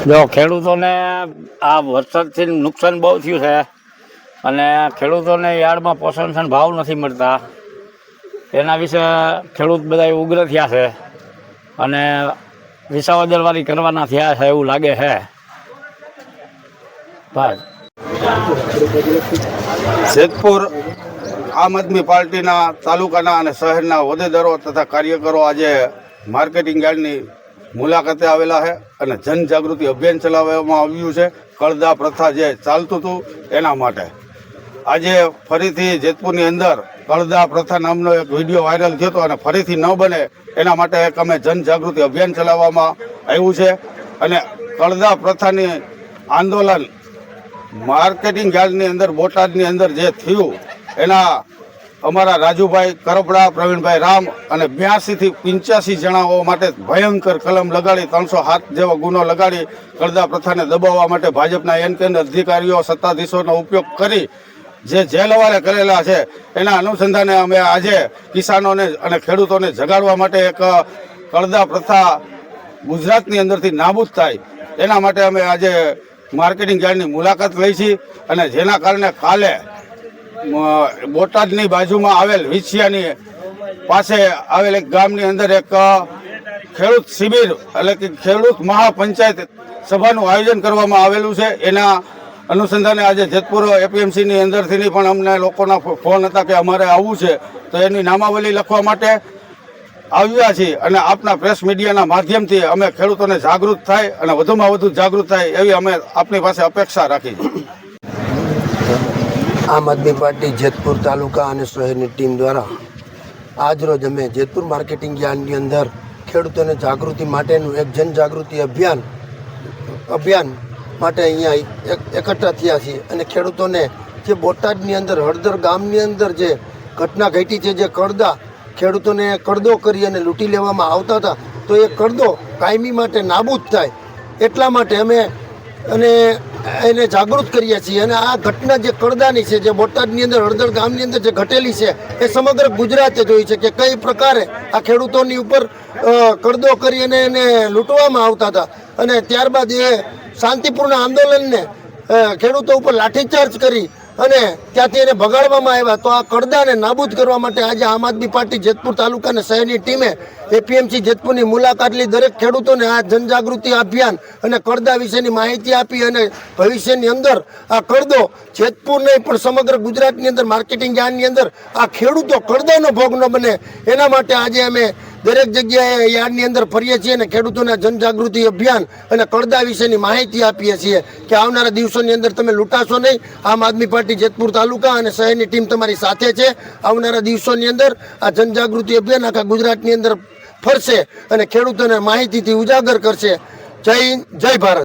જો ખેડૂતોને આ વરસાદથી નુકસાન બહુ થયું છે અને ખેડૂતોને યાર્ડમાં પોષણ ભાવ નથી મળતા. એના વિશે ખેડૂત બધા ઉગ્ર થયા છે અને વિસાવદરવાળી કરવાના થયા છે એવું લાગે છે. ભાઈ જેતપુર આમ આદમી પાર્ટીના તાલુકાના અને શહેરના હોદ્દેદારો તથા કાર્યકરો આજે માર્કેટિંગ યાર્ડની મુલાકાતે આવેલા છે અને જનજાગૃતિ અભિયાન ચલાવવામાં આવ્યું છે. કળદા પ્રથા જે ચાલતું હતું એના માટે આજે ફરીથી જેતપુરની અંદર કળદા પ્રથા નામનો એક વિડીયો વાયરલ થયો હતો અને ફરીથી ન બને એના માટે એક અમે જનજાગૃતિ અભિયાન ચલાવવામાં આવ્યું છે. અને કળદા પ્રથાની આંદોલન માર્કેટિંગ યાર્ડની અંદર બોટાદની અંદર જે થયું એના અમારા રાજુભાઈ કરપડા, પ્રવીણભાઈ રામ અને 82 થી 85 જણાઓ માટે ભયંકર કલમ લગાડી 307 જેવો ગુનો લગાડી કળદા પ્રથાને દબાવવા માટે ભાજપના એનકેન અધિકારીઓ સત્તાધીશોનો ઉપયોગ કરી જે જેલવારે કરેલા છે એના અનુસંધાને અમે આજે કિસાનોને અને ખેડૂતોને જગાડવા માટે એક કળદા પ્રથા ગુજરાતની અંદરથી નાબૂદ થાય એના માટે અમે આજે માર્કેટિંગ યાર્ડની મુલાકાત લઈ છે. અને જેના કારણે કાલે બોટાદની બાજુમાં આવેલ વિછિયાની પાસે આવેલ એક ગામની અંદર એક ખેડૂત શિબિર એટલે કે ખેડૂત મહાપંચાયત સભાનું આયોજન કરવામાં આવેલું છે. એના અનુસંધાને આજે જેતપુર એપીએમસીની અંદરથી પણ અમને લોકોના ફોન હતા કે અમારે આવવું છે, તો એની નામાવલી લખવા માટે આવ્યા છીએ. અને આપના પ્રેસ મીડિયાના માધ્યમથી અમે ખેડૂતોને જાગૃત થાય અને વધુમાં વધુ જાગૃત થાય એવી અમે આપની પાસે અપેક્ષા રાખી છે. આમ આદમી પાર્ટી જેતપુર તાલુકા અને શહેરની ટીમ દ્વારા આજરોજ અમે જેતપુર માર્કેટિંગ યાર્ડની અંદર ખેડૂતોને જાગૃતિ માટેનું એક જનજાગૃતિ અભિયાન માટે અહીંયા એકઠા થયા છીએ. અને ખેડૂતોને જે બોટાદની અંદર હળદર ગામની અંદર જે ઘટના ઘટી છે, જે કળદા ખેડૂતોને કડદો કરી અને લૂંટી લેવામાં આવતા હતા, તો એ કડદો કાયમી માટે નાબૂદ થાય એટલા માટે અમે એને જાગૃત કરીએ છીએ. અને આ ઘટના જે કળદાની છે, જે બોટાદની અંદર હળદર ગામની અંદર જે ઘટેલી છે, એ સમગ્ર ગુજરાતે જોઈ છે કે કઈ પ્રકારે આ ખેડૂતોની ઉપર કડદો કરી અને એને લૂંટવામાં આવતા હતા. અને ત્યારબાદ એ શાંતિપૂર્ણ આંદોલનને ખેડૂતો ઉપર લાઠીચાર્જ કરી અને ત્યાંથી એને ભગાડવામાં આવ્યા. તો આ કળદાને નાબૂદ કરવા માટે આજે આમ આદમી પાર્ટી જેતપુર તાલુકા અને શહેરની ટીમે એપીએમસી જેતપુરની મુલાકાત લઈ દરેક ખેડૂતોને આ જનજાગૃતિ અભિયાન અને કળદા વિશેની માહિતી આપી અને ભવિષ્યની અંદર આ કળદો જેતપુર નહીં પણ સમગ્ર ગુજરાતની અંદર માર્કેટિંગ યાર્ડની અંદર આ ખેડૂતો કળદાનો ભોગ ન બને એના માટે આજે અમે દરેક જગ્યાએ યાર્ડની અંદર ફરીએ છીએ અને ખેડૂતોના જનજાગૃતિ અભિયાન અને કળદા વિશેની માહિતી આપીએ છીએ કે આવનારા દિવસોની અંદર તમે લૂંટાશો નહીં. આમ આદમી પાર્ટી જેતપુર તાલુકા અને શહેરની ટીમ તમારી સાથે છે. આવનારા દિવસોની અંદર આ જનજાગૃતિ અભિયાન આખા ગુજરાતની અંદર ફરશે અને ખેડૂતોને માહિતીથી ઉજાગર કરશે. જય હિન્દ, જય ભારત.